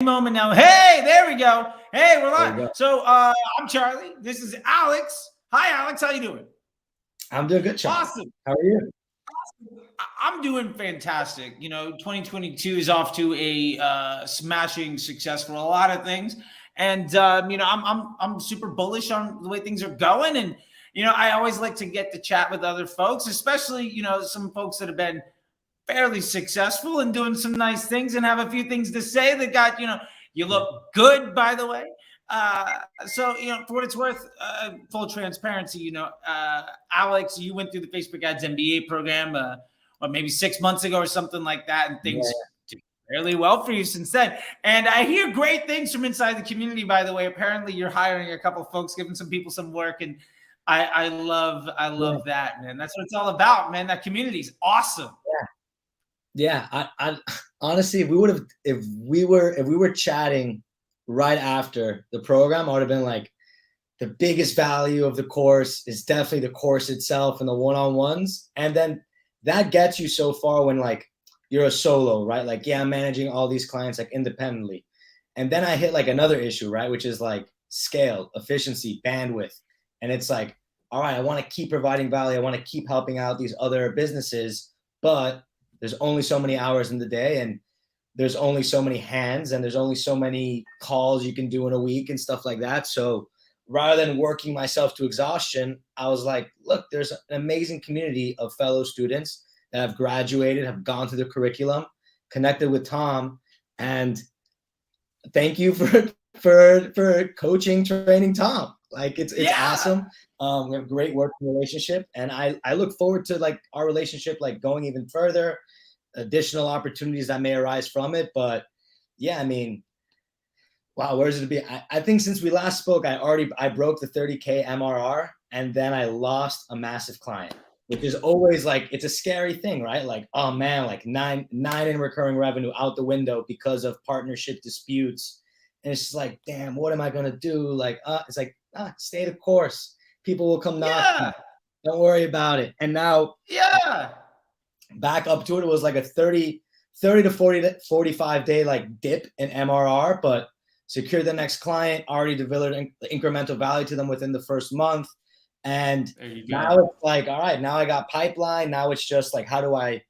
Moment now. Hey, there we go. Hey, we're There you live. go. So I'm Charlie. This is Alex. Hi, Alex. How you doing? I'm doing good, Charlie. Awesome. How are you? I'm doing fantastic. 2022 is off to a smashing success for a lot of things, and I'm super bullish on the way things are going. And I always like to get to chat with other folks, especially some folks that have been fairly successful and doing some nice things and have a few things to say that got, you look good, by the way. So, for what it's worth, full transparency, Alex, you went through the Facebook Ads MBA program, maybe 6 months ago or something like that. And things did fairly well for you since then. And I hear great things from inside the community, by the way. Apparently you're hiring a couple of folks, giving some people some work. And I love that, man. That's what it's all about, man. That community is awesome. Yeah. I honestly, if we were chatting right after the program, I would have been like, the biggest value of the course is definitely the course itself and the one-on-ones. And then that gets you so far when like you're a solo, right? Like, yeah, I'm managing all these clients like independently. And then I hit like another issue, right? Which is like scale, efficiency, bandwidth. And it's like, all right, I want to keep providing value. I want to keep helping out these other businesses, but there's only so many hours in the day, and there's only so many hands, and there's only so many calls you can do in a week and stuff like that. So rather than working myself to exhaustion, I was like, look, there's an amazing community of fellow students that have graduated, have gone through the curriculum, connected with Tom, and thank you for coaching, training Tom. Like it's awesome. We have a great working relationship, and I look forward to like our relationship like going even further, additional opportunities that may arise from it. But yeah, I mean, wow, where is it to be? I think since we last spoke, I broke the 30K MRR, and then I lost a massive client, which is always like, it's a scary thing, right? Like, oh man, like nine in recurring revenue out the window because of partnership disputes. And it's just like, damn, what am I gonna do? Like, it's like, stay the course. People will come knocking. Don't worry about it. And now, back up to it. It was like a 30 to 45 day like dip in MRR, but secured the next client, already delivered incremental value to them within the first month. And now it's like, all right, now I got pipeline. Now it's just like, how do I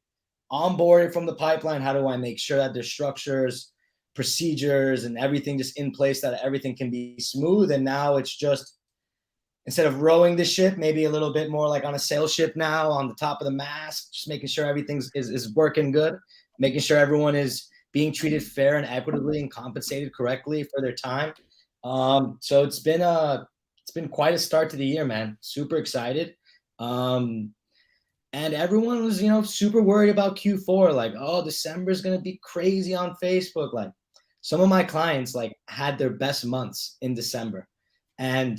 onboard it from the pipeline? How do I make sure that there's structures, procedures, and everything just in place that everything can be smooth? And now it's just, instead of rowing the ship, maybe a little bit more like on a sail ship now on the top of the mast, just making sure everything is working good, making sure everyone is being treated fair and equitably and compensated correctly for their time. So it's been quite a start to the year, man. Super excited. And everyone was, super worried about Q4. Like, oh, December is going to be crazy on Facebook. Like some of my clients like had their best months in December. And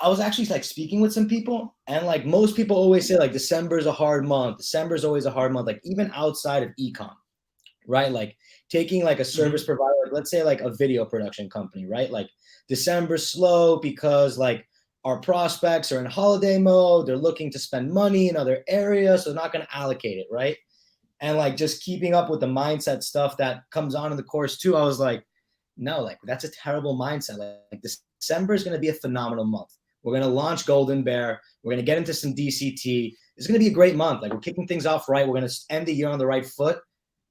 I was actually like speaking with some people, and like most people always say like December is a hard month. December is always a hard month, like even outside of ecom, right? Like taking like a service provider, let's say like a video production company, right? Like December's slow because like our prospects are in holiday mode. They're looking to spend money in other areas, so they're not going to allocate it, right? And like just keeping up with the mindset stuff that comes on in the course too, I was like, no, like that's a terrible mindset. Like December is going to be a phenomenal month. We're going to launch Golden Bear. We're going to get into some DCT. It's going to be a great month. Like we're kicking things off right. We're going to end the year on the right foot.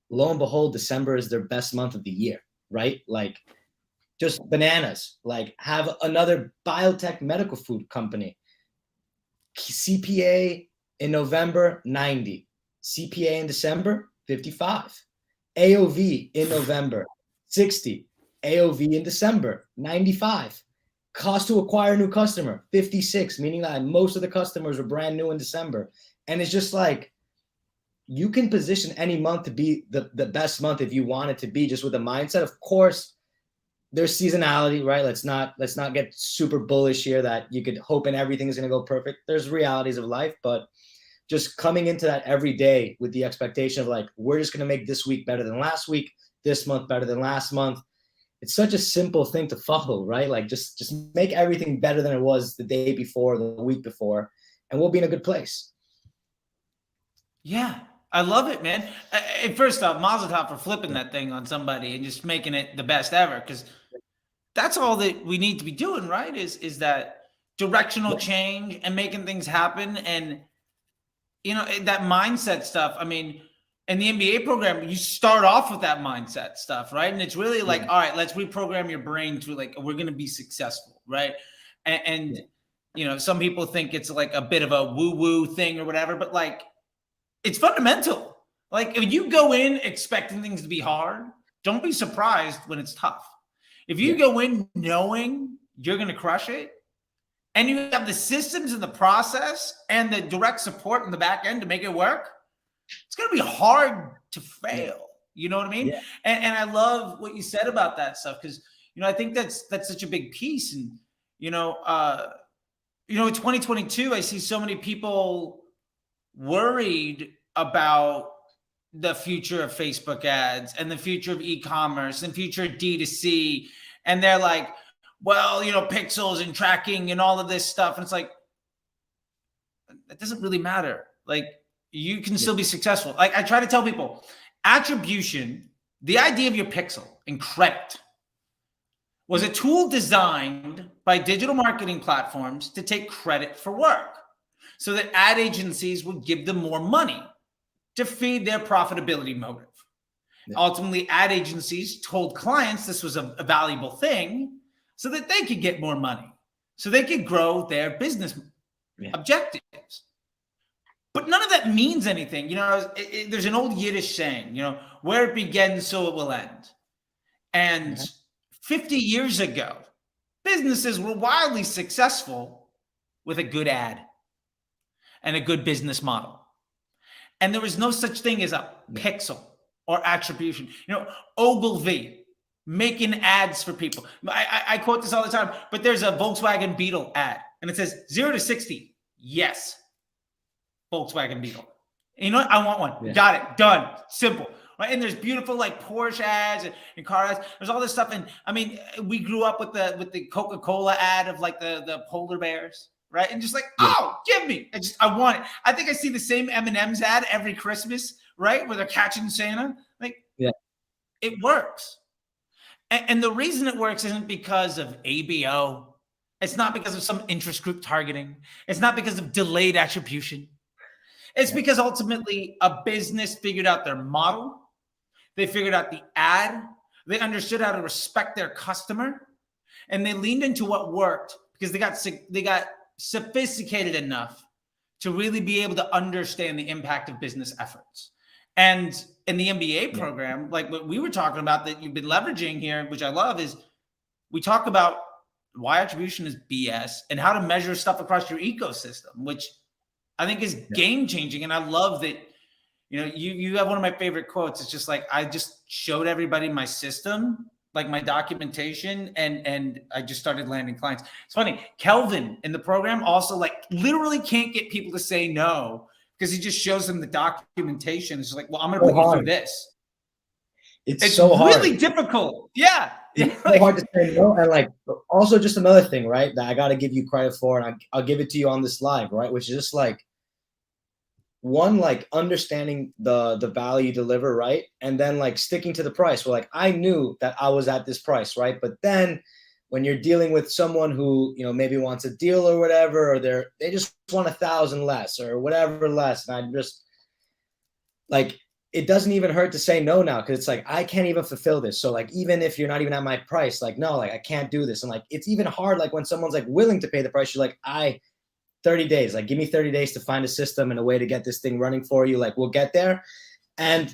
Lo and behold, December is their best month of the year, right? Like just bananas. Like have another biotech medical food company. CPA in November, 90. CPA in December, 55. AOV in November, 60. AOV in December, 95. Cost to acquire a new customer, 56, meaning that most of the customers are brand new in December. And it's just like, you can position any month to be the best month if you want it to be, just with a mindset. Of course, there's seasonality, right? Let's not get super bullish here that you could hope and everything is going to go perfect. There's realities of life, but just coming into that every day with the expectation of like, we're just going to make this week better than last week, this month better than last month. It's such a simple thing to follow, right? Like just make everything better than it was the day before, the week before, and we'll be in a good place. Yeah. I love it, man. First off, Mazel Tov for flipping that thing on somebody and just making it the best ever. Because that's all that we need to be doing, right? Is that directional change and making things happen. And that mindset stuff. I mean, in the MBA program, you start off with that mindset stuff, right? And it's really like, all right, let's reprogram your brain to like, we're going to be successful, right? And some people think it's like a bit of a woo-woo thing or whatever, but like, it's fundamental. Like if you go in expecting things to be hard, don't be surprised when it's tough. If you go in knowing you're going to crush it, and you have the systems and the process and the direct support in the back end to make it work, it's going to be hard to fail. You know what I mean? Yeah. And I love what you said about that stuff because, I think that's such a big piece. And, in 2022, I see so many people worried about the future of Facebook ads and the future of e-commerce and future of D2C. And they're like, well, pixels and tracking and all of this stuff. And it's like, it doesn't really matter. Like you can still be successful. Like I try to tell people, attribution, the idea of your pixel and credit was a tool designed by digital marketing platforms to take credit for work so that ad agencies would give them more money to feed their profitability motive. Yeah. Ultimately, ad agencies told clients this was a valuable thing so that they could get more money, so they could grow their business objectives. But none of that means anything. There's an old Yiddish saying, where it begins, so it will end. And 50 years ago, businesses were wildly successful with a good ad and a good business model. And there was no such thing as a pixel or attribution. Ogilvy making ads for people. I quote this all the time, but there's a Volkswagen Beetle ad and it says 0 to 60. Yes. Volkswagen Beetle. You know what? I want one. Yeah. Got it. Done. Simple. Right? And there's beautiful like Porsche ads and car ads. There's all this stuff. And I mean, we grew up with the Coca-Cola ad of like the polar bears, right? And just like, oh, give me. I want it. I think I see the same M&M's ad every Christmas, right? Where they're catching Santa. Like, it works. And the reason it works isn't because of ABO. It's not because of some interest group targeting. It's not because of delayed attribution. It's because ultimately a business figured out their model. They figured out the ad. They understood how to respect their customer. And they leaned into what worked because they got sophisticated enough to really be able to understand the impact of business efforts. And in the MBA program, like what we were talking about that you've been leveraging here, which I love, is we talk about why attribution is BS and how to measure stuff across your ecosystem, which I think is game changing. And I love that, you have one of my favorite quotes. It's just like, I just showed everybody my system, like my documentation, and I just started landing clients. It's funny. Kelvin in the program also like literally can't get people to say no because he just shows them the documentation. It's like, well, I'm going to put you through this. It's so hard. Really difficult. Yeah. It's so hard to say no. And like, also just another thing, right, that I got to give you credit for, and I'll give it to you on this live, right, which is just like, one, like understanding the value you deliver, right, and then like sticking to the price. Well, like I knew that I was at this price, right, but then when you're dealing with someone who, maybe wants a deal or whatever, or they just want 1,000 less or whatever less, and I just like, it doesn't even hurt to say no now because it's like, I can't even fulfill this. So like, even if you're not even at my price, like, no, like I can't do this. And like, it's even hard. Like when someone's like willing to pay the price, you're like, 30 days, like give me 30 days to find a system and a way to get this thing running for you. Like we'll get there. And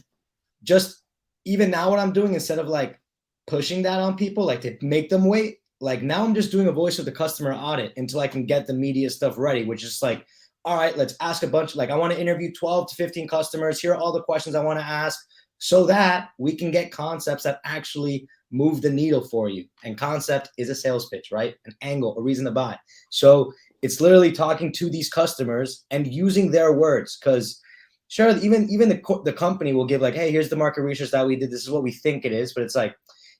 just even now what I'm doing, instead of like pushing that on people, like to make them wait, like now I'm just doing a voice of the customer audit until I can get the media stuff ready, which is like, all right, let's ask a bunch. Like I want to interview 12 to 15 customers. Here are all the questions I want to ask so that we can get concepts that actually move the needle for you. And concept is a sales pitch, right? An angle, a reason to buy. So it's literally talking to these customers and using their words. Because sure, even the company will give like, hey, here's the market research that we did. This is what we think it is. But it's like,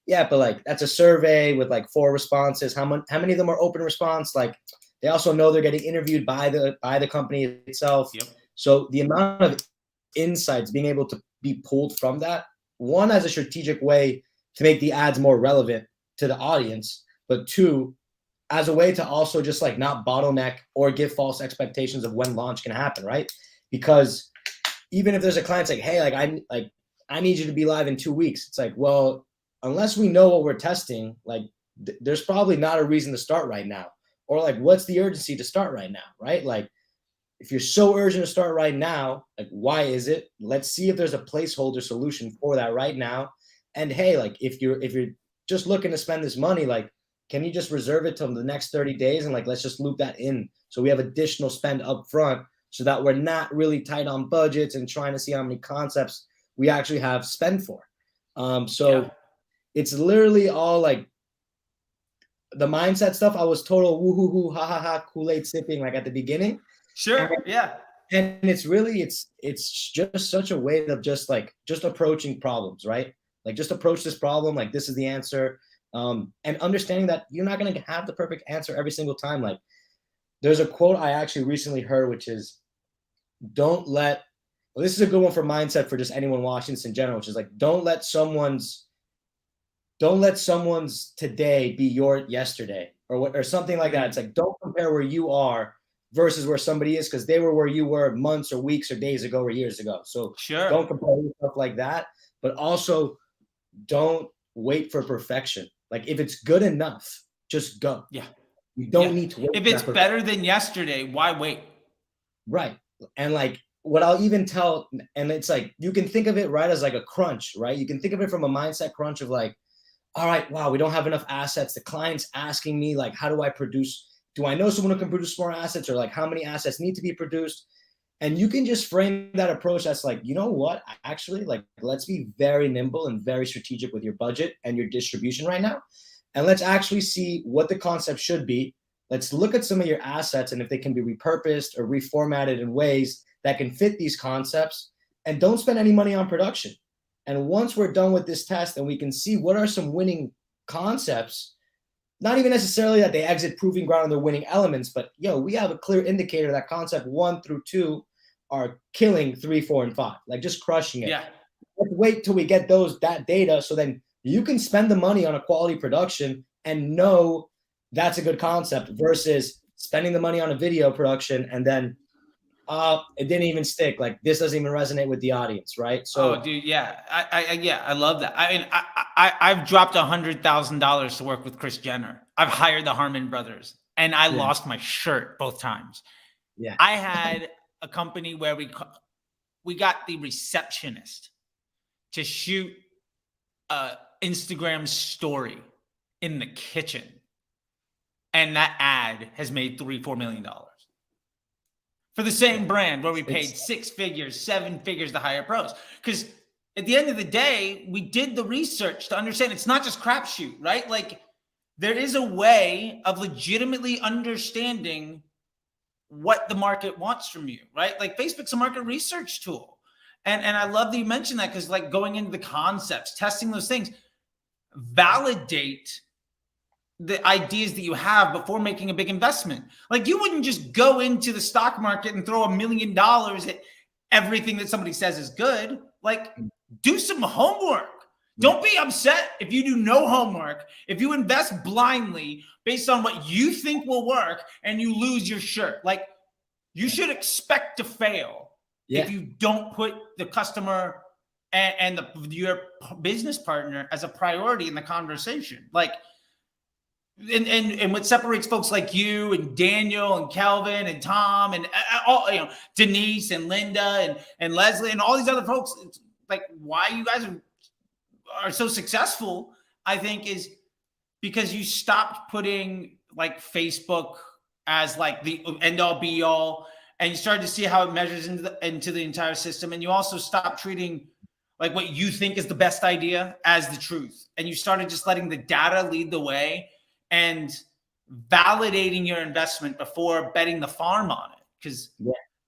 yeah, but like that's a survey with like 4 responses. How many of them are open response? Like they also know they're getting interviewed by the company itself. Yep. So the amount of insights being able to be pulled from that, one, as a strategic way to make the ads more relevant to the audience, but two, as a way to also just like not bottleneck or give false expectations of when launch can happen, right? Because even if there's a client like, hey, I need you to be live in 2 weeks. It's like, well, unless we know what we're testing, like there's probably not a reason to start right now. Or like, what's the urgency to start right now, right? Like, if you're so urgent to start right now, like, why is it? Let's see if there's a placeholder solution for that right now. And hey, like if you're just looking to spend this money, like, can you just reserve it till the next 30 days? And like, let's just loop that in. So we have additional spend up front so that we're not really tight on budgets and trying to see how many concepts we actually have spend for. It's literally all like the mindset stuff. I was total woo-hoo-hoo, ha-ha-ha, Kool-Aid sipping like at the beginning. Sure. And it's really, it's just such a way of just approaching problems, right? Like just approach this problem. Like this is the answer. And understanding that you're not going to have the perfect answer every single time. Like there's a quote I actually recently heard, which is this is a good one for mindset for just anyone watching this in general, which is like, don't let someone's today be your yesterday or something like that. It's like, don't compare where you are versus where somebody is, because they were where you were months or weeks or days ago or years ago. So Don't compare yourself like that, but also don't wait for perfection. Like if it's good enough, just go. Yeah. You don't need to wait. If it's better than yesterday, why wait? Right. And like what I'll even tell, and it's like, you can think of it right as like a crunch, right? You can think of it from a mindset crunch of like, all right, wow, we don't have enough assets. The client's asking me like, how do I produce? Do I know someone who can produce more assets, or like how many assets need to be produced? And you can just frame that approach as like, you know what, actually, like, let's be very nimble and very strategic with your budget and your distribution right now. And let's actually see what the concept should be. Let's look at some of your assets and if they can be repurposed or reformatted in ways that can fit these concepts, and don't spend any money on production. And once we're done with this test and we can see what are some winning concepts, not even necessarily that they exit proving ground and they're winning elements, but we have a clear indicator that concept 1 through 2 are killing 3, 4, and 5, like just crushing it. Yeah. Let's wait till we get that data, so then you can spend the money on a quality production and know that's a good concept versus spending the money on a video production and then it didn't even stick. Like this doesn't even resonate with the audience, right? So, dude, yeah, I love that. I mean, I've dropped $100,000 to work with Kris Jenner. I've hired the Harmon brothers, and I lost my shirt both times. Yeah, I had a company where we got the receptionist to shoot a Instagram story in the kitchen, and that ad has made $3-4 million. For the same brand where we paid 6 figures, 7 figures to hire pros. Because at the end of the day, we did the research to understand it's not just crapshoot, right? Like there is a way of legitimately understanding what the market wants from you, right? Like Facebook's a market research tool. And I love that you mentioned that, because like going into the concepts, testing those things, validate the ideas that you have before making a big investment. Like you wouldn't just go into the stock market and throw $1 million at everything that somebody says is good. Like do some homework. Don't be upset if you do no homework, if you invest blindly based on what you think will work and you lose your shirt. Like you should expect to fail if you don't put the customer and your business partner as a priority in the conversation. Like, and what separates folks like you and Daniel and Kelvin and Tom and all, Denise and Linda and Leslie and all these other folks, like why you guys are so successful, I think, is because you stopped putting like Facebook as like the end all be all, and you started to see how it measures into the entire system. And you also stopped treating like what you think is the best idea as the truth. And you started just letting the data lead the way and validating your investment before betting the farm on it, because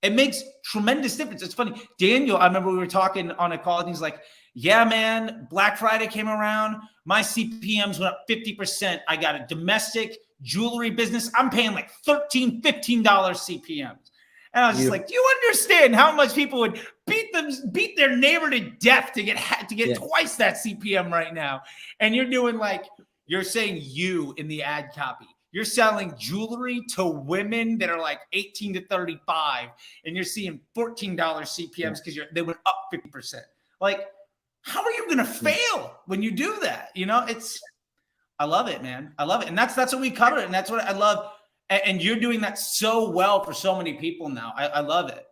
it makes tremendous difference. It's funny, Daniel, I remember we were talking on a call and he's like, yeah, man, Black Friday came around, my CPMs went up 50%. I got a domestic jewelry business. I'm paying like $13, $15 CPMs. And I was just like, do you understand how much people would beat their neighbor to death to get Yeah. twice that CPM right now. And you're doing like, you're saying you in the ad copy. You're selling jewelry to women that are like 18 to 35, and you're seeing $14 CPMs because they went up 50%. Like, how are you going to fail when you do that? You know, I love it, man. I love it. And that's what we cover. And that's what I love. And you're doing that so well for so many people now. I love it.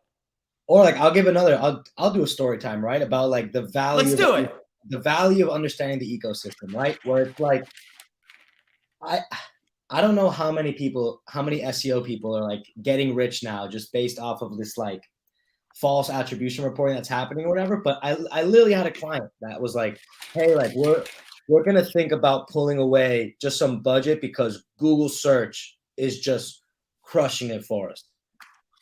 Or like, I'll do a story time, right? About like the value. Let's do it. The value of understanding the ecosystem, right? Where it's like, I don't know how many SEO people are like getting rich now just based off of this like false attribution reporting that's happening or whatever. But I literally had a client that was like, hey, like we're gonna think about pulling away just some budget because Google search is just crushing it for us.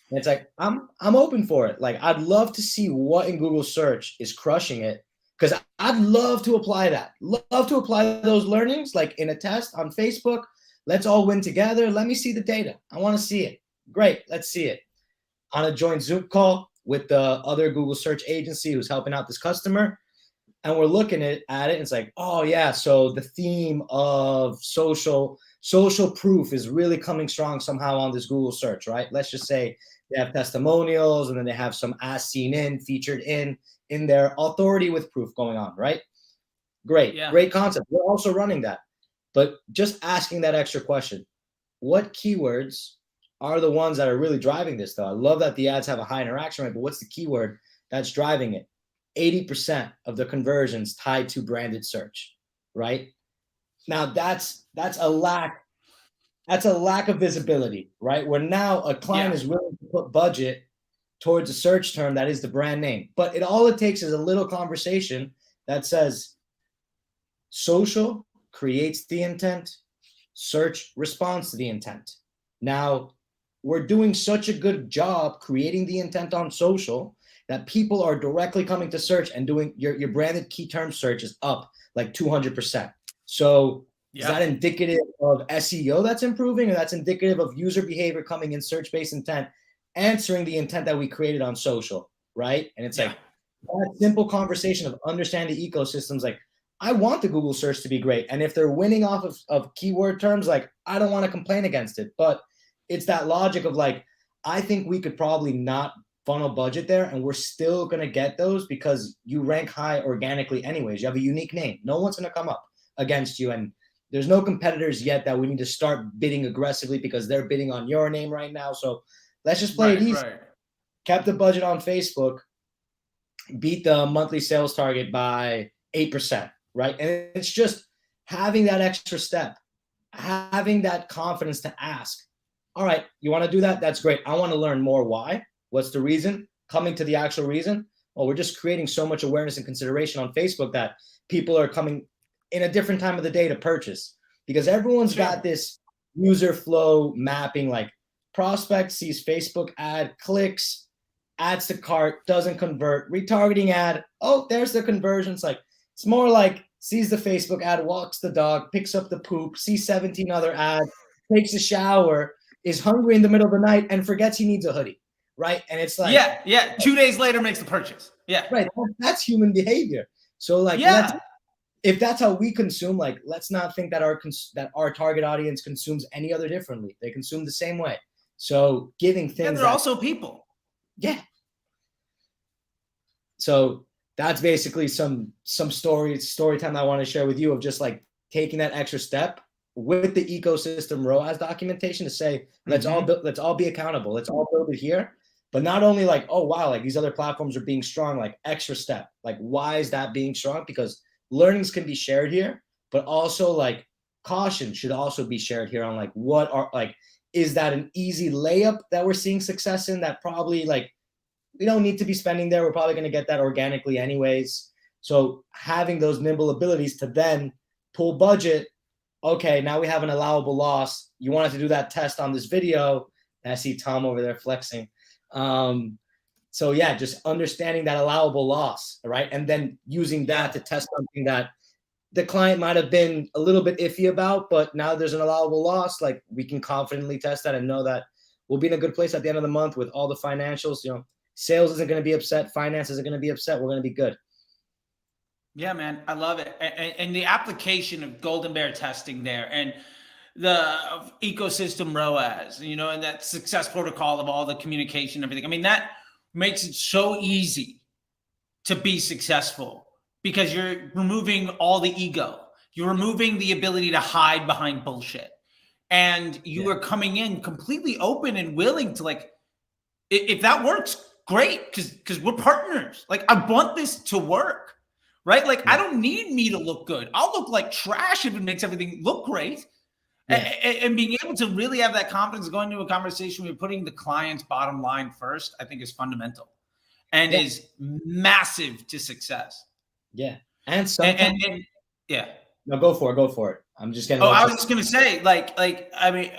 And it's like, I'm open for it. Like, I'd love to see what in Google search is crushing it, because I'd love to apply that. Love to apply those learnings, like in a test on Facebook. Let's all win together. Let me see the data. I want to see it. Great. Let's see it. On a joint Zoom call with the other Google search agency who's helping out this customer. And we're looking at it. And it's like, oh yeah. So the theme of social proof is really coming strong somehow on this Google search, right? Let's just say they have testimonials, and then they have some as seen in, featured in their authority with proof going on, right? Great. Yeah. Great concept. We're also running that. But just asking that extra question, what keywords are the ones that are really driving this, though? I love that the ads have a high interaction rate, but what's the keyword that's driving it? 80% of the conversions tied to branded search, right? Now that's a lack of visibility, right? Where now a client is willing to put budget towards a search term that is the brand name. But all it takes is a little conversation that says social creates the intent, search responds to the intent. Now, we're doing such a good job creating the intent on social that people are directly coming to search and doing your branded key term search is up like 200%. So is that indicative of SEO that's improving, or that's indicative of user behavior coming in search-based intent, answering the intent that we created on social, right? And it's like that simple conversation of understanding the ecosystems. Like, I want the Google search to be great. And if they're winning off of keyword terms, like, I don't want to complain against it. But it's that logic of like, I think we could probably not funnel budget there, and we're still going to get those because you rank high organically anyways. You have a unique name. No one's going to come up against you. And there's no competitors yet that we need to start bidding aggressively because they're bidding on your name right now. So let's just play it easy. Right. Kept the budget on Facebook, beat the monthly sales target by 8%, right? And it's just having that extra step, having that confidence to ask, all right, you want to do that? That's great. I want to learn more. Why? What's the reason? Coming to the actual reason? Well, we're just creating so much awareness and consideration on Facebook that people are coming in a different time of the day to purchase, because everyone's got this user flow mapping, like prospect sees Facebook ad, clicks, adds to cart, doesn't convert, retargeting ad. Oh, there's the conversions. Like, it's more like sees the Facebook ad, walks the dog, picks up the poop, sees 17 other ads, takes a shower, is hungry in the middle of the night, and forgets he needs a hoodie, right? And it's like, 2 days later makes the purchase. Right. That's human behavior. So like, if that's how we consume, like, let's not think that our target audience consumes any other differently. They consume the same way. So giving things. They're also people. Yeah. So that's basically some story time I want to share with you of just like taking that extra step with the ecosystem ROAS documentation to say, let's all be accountable. Let's all build it here. But not only like, oh wow, like these other platforms are being strong, like extra step. Like, why is that being strong? Because learnings can be shared here, but also like caution should also be shared here on like, what are like, is that an easy layup that we're seeing success in that probably like we don't need to be spending there. We're probably going to get that organically anyways. So having those nimble abilities to then pull budget. Okay, now we have an allowable loss. You wanted to do that test on this video. I see Tom over there flexing. So yeah, just understanding that allowable loss, right? And then using that to test something that the client might have been a little bit iffy about, but now there's an allowable loss. Like, we can confidently test that and know that we'll be in a good place at the end of the month with all the financials, Sales isn't going to be upset. Finance isn't going to be upset. We're going to be good. Yeah, man, I love it. And the application of Golden Bear testing there, and the ecosystem ROAS, and that success protocol of all the communication, everything. I mean, that makes it so easy to be successful because you're removing all the ego. You're removing the ability to hide behind bullshit. And you are coming in completely open and willing to, like, if that works, great, because we're partners. Like, I want this to work. Right? Like, I don't need me to look good. I'll look like trash if it makes everything look great. Yeah. And being able to really have that confidence going into a conversation where you're putting the client's bottom line first, I think is fundamental and is massive to success. Yeah. And sometimes, yeah. No, go for it. I'm just getting. I was just going to say, like, I mean,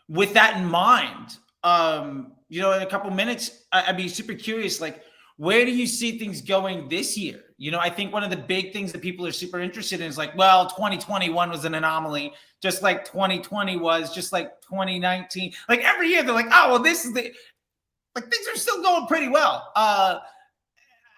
with that in mind, in a couple minutes, I'd be super curious, like, where do you see things going this year? I think one of the big things that people are super interested in is like, well, 2021 was an anomaly, just like 2020 was, just like 2019. Like every year they're like, oh, well, this is things are still going pretty well.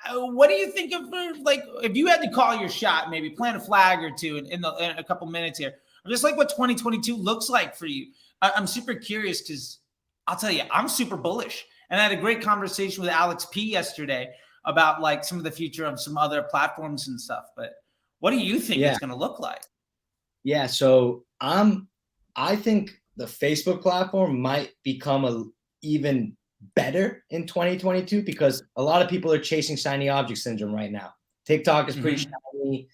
What do you think of, like, if you had to call your shot, maybe plant a flag or two in a couple minutes here, just like what 2022 looks like for you? I'm super curious because I'll tell you, I'm super bullish. And I had a great conversation with Alex P yesterday about, like, some of the future of some other platforms and stuff. But what do you think it's going to look like? Yeah. So I think the Facebook platform might become even better in 2022 because a lot of people are chasing shiny object syndrome right now. TikTok is pretty shiny.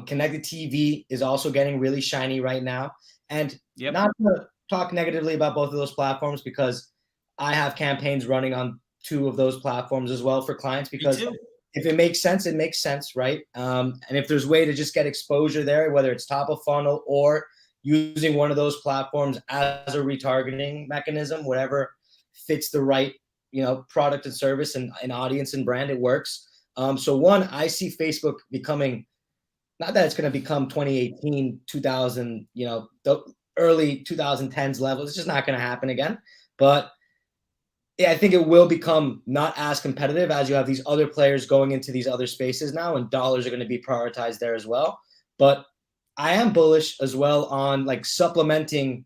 Connected TV is also getting really shiny right now. And not to talk negatively about both of those platforms, because I have campaigns running on 2 of those platforms as well for clients, because if it makes sense, it makes sense, right? And if there's a way to just get exposure there, whether it's top of funnel or using one of those platforms as a retargeting mechanism, whatever fits the right, product and service and audience and brand, it works. So one, I see Facebook becoming, not that it's going to become 2018, 2000, the early 2010s level. It's just not going to happen again. But I think it will become not as competitive as you have these other players going into these other spaces now, and dollars are going to be prioritized there as well. But I am bullish as well on, like, supplementing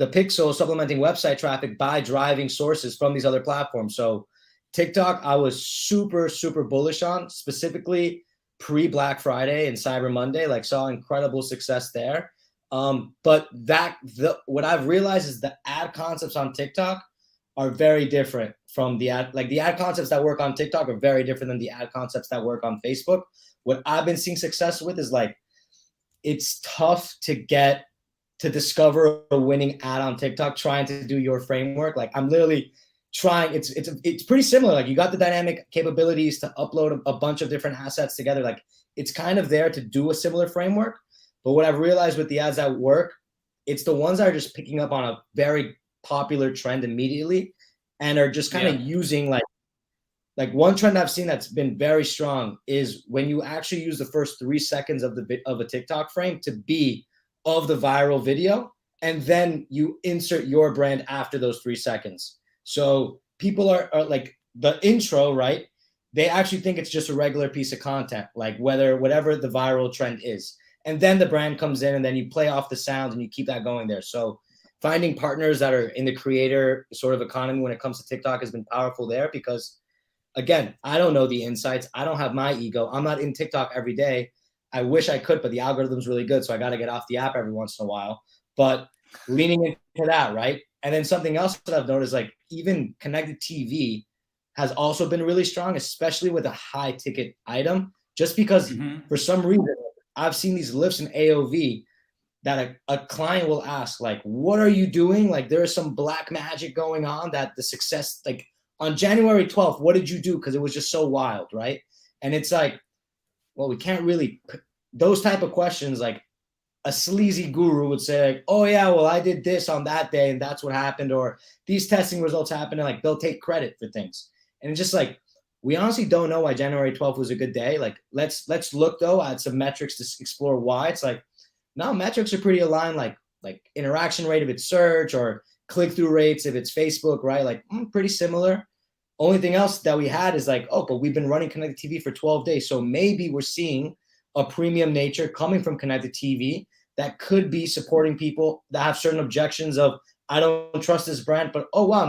website traffic by driving sources from these other platforms. So TikTok, I was super, super bullish on, specifically pre-Black Friday and Cyber Monday, like, saw incredible success there. But what I've realized is the ad concepts on TikTok are very different from the ad concepts that work on TikTok are very different than the ad concepts that work on Facebook. What I've been seeing success with is, like, it's tough to discover a winning ad on TikTok trying to do your framework. Like, I'm literally trying, it's pretty similar. Like, you got the dynamic capabilities to upload a bunch of different assets together. Like, it's kind of there to do a similar framework. But what I've realized with the ads that work, it's the ones that are just picking up on a very popular trend immediately and are just kind of using, like one trend I've seen that's been very strong is when you actually use the first 3 seconds of a TikTok frame to be of the viral video, and then you insert your brand after those 3 seconds. So people are like, the intro, right? They actually think it's just a regular piece of content, like whatever the viral trend is. And then the brand comes in, and then you play off the sounds and you keep that going there. So finding partners that are in the creator sort of economy when it comes to TikTok has been powerful there, because, again, I don't know the insights. I don't have my ego. I'm not in TikTok every day. I wish I could, but the algorithm's really good. So I got to get off the app every once in a while. But leaning into that, right? And then something else that I've noticed, like, even connected TV has also been really strong, especially with a high ticket item, just because for some reason I've seen these lifts in AOV that a client will ask, like, what are you doing? Like, there is some black magic going on that the success, like, on January 12th, what did you do? Because it was just so wild, right? And it's like, well, we can't really, those type of questions, like, a sleazy guru would say, like, oh yeah, well, I did this on that day and that's what happened, or these testing results happened, and, like, they'll take credit for things. And it's just like, we honestly don't know why January 12th was a good day. Like, let's look though at some metrics to explore why. It's like, no, metrics are pretty aligned, like interaction rate if it's search, or click-through rates if it's Facebook, right? Like, pretty similar. Only thing else that we had is like, oh, but we've been running connected TV for 12 days. So maybe we're seeing a premium nature coming from connected TV that could be supporting people that have certain objections of, I don't trust this brand, but oh wow,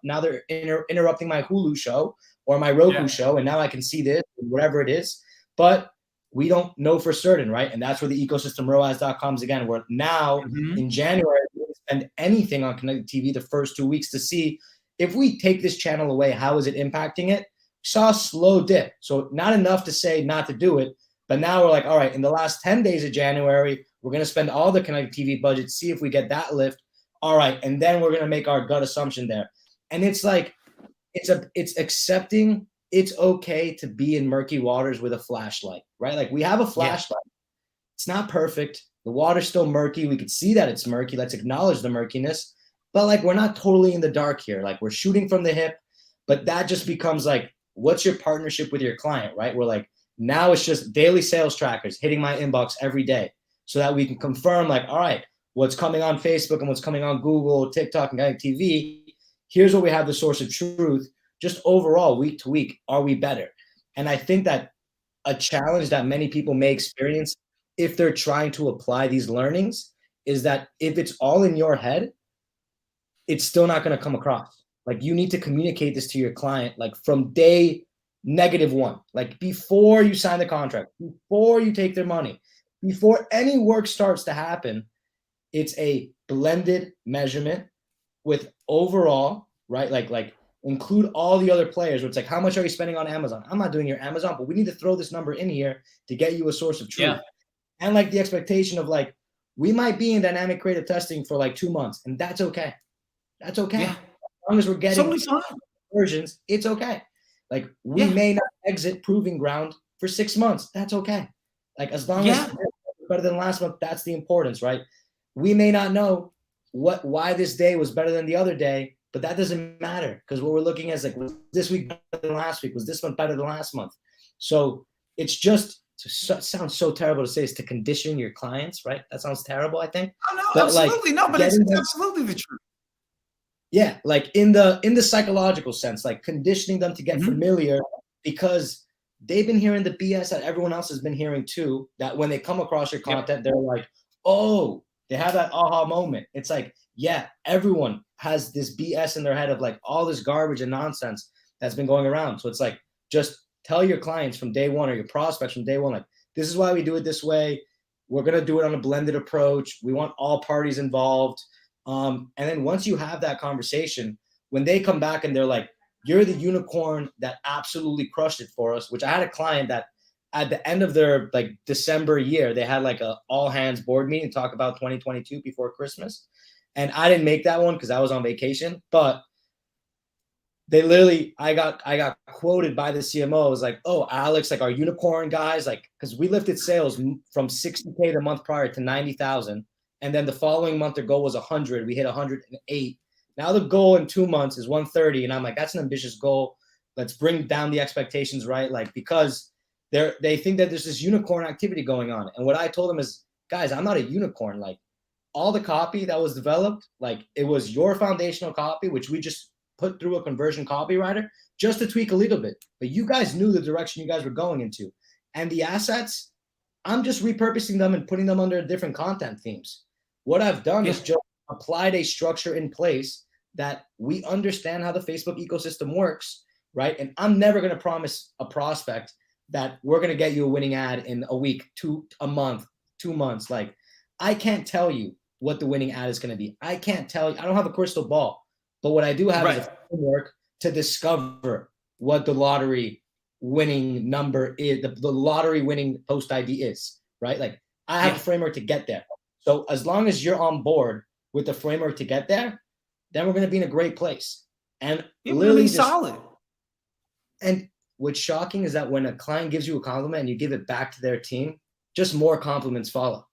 now they're interrupting my Hulu show or my Roku show, and now I can see this, whatever it is. But we don't know for certain, right? And that's where the ecosystem ROAS.coms again, where now in January, we don't spend anything on connected TV the first 2 weeks to see if we take this channel away, how is it impacting it? Saw a slow dip. So not enough to say not to do it, but now we're like, all right, in the last 10 days of January, we're going to spend all the connected TV budget, see if we get that lift. All right, and then we're going to make our gut assumption there. And it's like, it's accepting it's okay to be in murky waters with a flashlight, right? Like we have a flashlight. It's not perfect. The water's still murky. We could see that it's murky. Let's acknowledge the murkiness. But like we're not totally in the dark here. Like we're shooting from the hip. But that just becomes like, what's your partnership with your client, right? We're like, now it's just daily sales trackers hitting my inbox every day so that we can confirm like, all right, what's coming on Facebook and what's coming on Google, TikTok, and TV. Here's where we have the source of truth. Just overall, week to week, are we better? And I think that a challenge that many people may experience if they're trying to apply these learnings is that if it's all in your head, it's still not going to come across. Like you need to communicate this to your client, like from day -1, like before you sign the contract, before you take their money, before any work starts to happen. It's a blended measurement with overall, right? Like include all the other players. Where it's like, how much are you spending on Amazon? I'm not doing your Amazon, but we need to throw this number in here to get you a source of truth. Yeah. And like the expectation of like, we might be in dynamic creative testing for like 2 months, and that's okay. That's okay. Yeah. As long as we're getting versions, it's okay. Like we may not exit proving ground for 6 months. That's okay. Like as long as it's better than last month, that's the importance, right? We may not know why this day was better than the other day, but that doesn't matter because what we're looking at is like, was this week better than last week? Was this month better than last month? So it's just, it sounds so terrible to say, is to condition your clients, right? That sounds terrible, I think. Oh, no, but absolutely. Like, no, but it's absolutely the truth. Yeah, like in the psychological sense, like conditioning them to get familiar because they've been hearing the BS that everyone else has been hearing too, that when they come across your content, they're like, oh, they have that aha moment. It's like, yeah, everyone has this BS in their head of like all this garbage and nonsense that's been going around. So it's like, just tell your clients from day one or your prospects from day one, like, this is why we do it this way. We're going to do it on a blended approach. We want all parties involved. And then once you have that conversation, when they come back and they're like, you're the unicorn that absolutely crushed it for us, which I had a client that at the end of their like December year, they had like a all hands board meeting to talk about 2022 before Christmas. And I didn't make that one because I was on vacation, but they literally, I got quoted by the CMO. It was like, oh, Alex, like our unicorn guys, like, cause we lifted sales from 60K the month prior to 90,000. And then the following month, their goal was 100. We hit 108. Now the goal in 2 months is 130. And I'm like, that's an ambitious goal. Let's bring down the expectations, right? Like, because they think that there's this unicorn activity going on. And what I told them is, guys, I'm not a unicorn. Like all the copy that was developed, like it was your foundational copy, which we just put through a conversion copywriter just to tweak a little bit. But you guys knew the direction you guys were going into. And the assets, I'm just repurposing them and putting them under different content themes. What I've done is just applied a structure in place that we understand how the Facebook ecosystem works, right? And I'm never going to promise a prospect that we're going to get you a winning ad in a week, a month, 2 months. Like I can't tell you what the winning ad is going to be. I can't tell you. I don't have a crystal ball. But what I do have is a framework to discover what the lottery winning number is, the lottery winning post ID is, right? Like I have a framework to get there. So as long as you're on board with the framework to get there, then we're going to be in a great place. And literally solid. And what's shocking is that when a client gives you a compliment and you give it back to their team, just more compliments follow,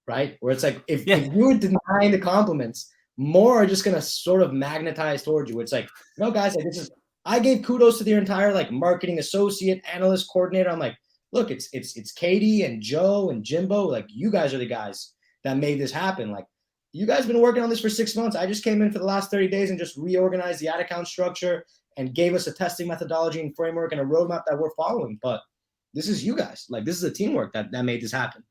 right? Where it's like, if you were denying the compliments, more are just going to sort of magnetize towards you. It's like, no, guys, like I gave kudos to their entire like marketing associate, analyst, coordinator. I'm like, look, it's Katie and Joe and Jimbo. Like you guys are the guys that made this happen. Like you guys have been working on this for 6 months. I just came in for the last 30 days and just reorganized the ad account structure and gave us a testing methodology and framework and a roadmap that we're following. But this is you guys. Like, this is a teamwork that made this happen.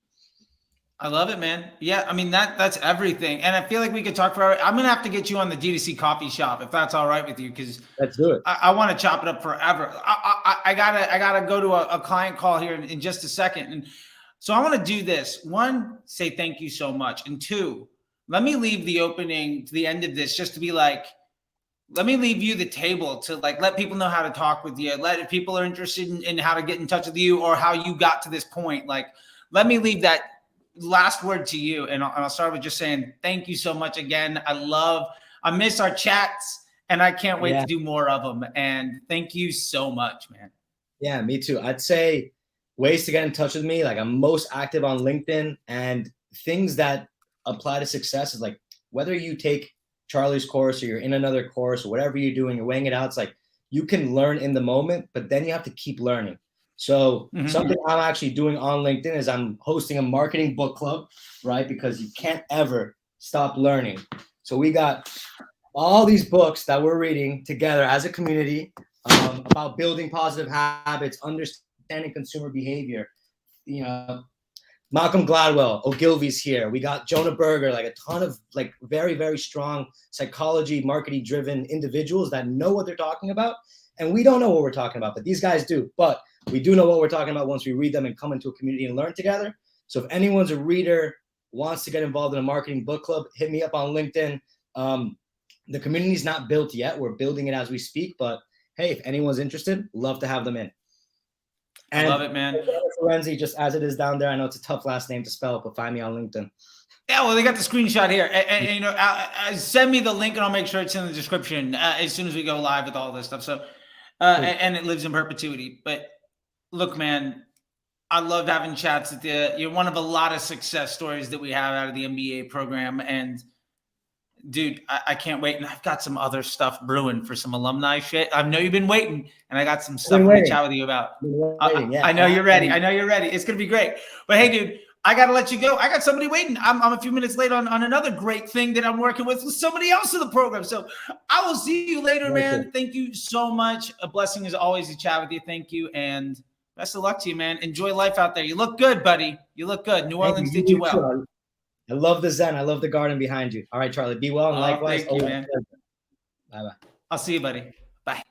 I love it, man. Yeah, I mean, that's everything. And I feel like we could talk forever. I'm gonna have to get you on the D2C coffee shop if that's all right with you, because let's do it. I want to chop it up forever. I gotta go to a client call here in just a second, and so I want to do this. One, say thank you so much, and two, let me leave the opening to the end of this just to be like, let me leave you the table to like let people know how to talk with you. If people are interested in how to get in touch with you or how you got to this point, like let me leave that last word to you, and I'll start with just saying thank you so much again. I miss our chats, and I can't wait to do more of them. And thank you so much, man. Yeah, me too. I'd say ways to get in touch with me. Like, I'm most active on LinkedIn, and things that apply to success is like whether you take Charley's course or you're in another course or whatever you're doing, you're weighing it out. It's like you can learn in the moment, but then you have to keep learning. So something I'm actually doing on LinkedIn is I'm hosting a marketing book club, right? Because you can't ever stop learning. So we got all these books that we're reading together as a community about building positive habits, understanding consumer behavior. You know, Malcolm Gladwell, Ogilvy's here. We got Jonah Berger, like a ton of like very, very strong psychology, marketing driven individuals that know what they're talking about. And we don't know what we're talking about, but these guys do. But we do know what we're talking about once we read them and come into a community and learn together. So if anyone's a reader, wants to get involved in a marketing book club, hit me up on LinkedIn. The community is not built yet. We're building it as we speak. But hey, if anyone's interested, love to have them in. And I love it, man. Florenzi, just as it is down there. I know it's a tough last name to spell, but find me on LinkedIn. Yeah, well, they got the screenshot here. And you know, send me the link, and I'll make sure it's in the description as soon as we go live with all this stuff. So, and it lives in perpetuity. But look, man, I loved having chats with you. You're one of a lot of success stories that we have out of the MBA program. And dude, I can't wait. And I've got some other stuff brewing for some alumni shit. I know you've been waiting, and I got some stuff to chat with you about. I know you're ready. I know you're ready. It's going to be great. But hey, dude, I got to let you go. I got somebody waiting. I'm a few minutes late on another great thing that I'm working with somebody else in the program. So I will see you later, man. Thank you so much. A blessing as always to chat with you. Thank you. And best of luck to you, man. Enjoy life out there. You look good, buddy. You look good. New Orleans did you well. I love the Zen. I love the garden behind you. All right, Charley. Be well. And likewise. Thank you, man. Bye-bye. I'll see you, buddy. Bye.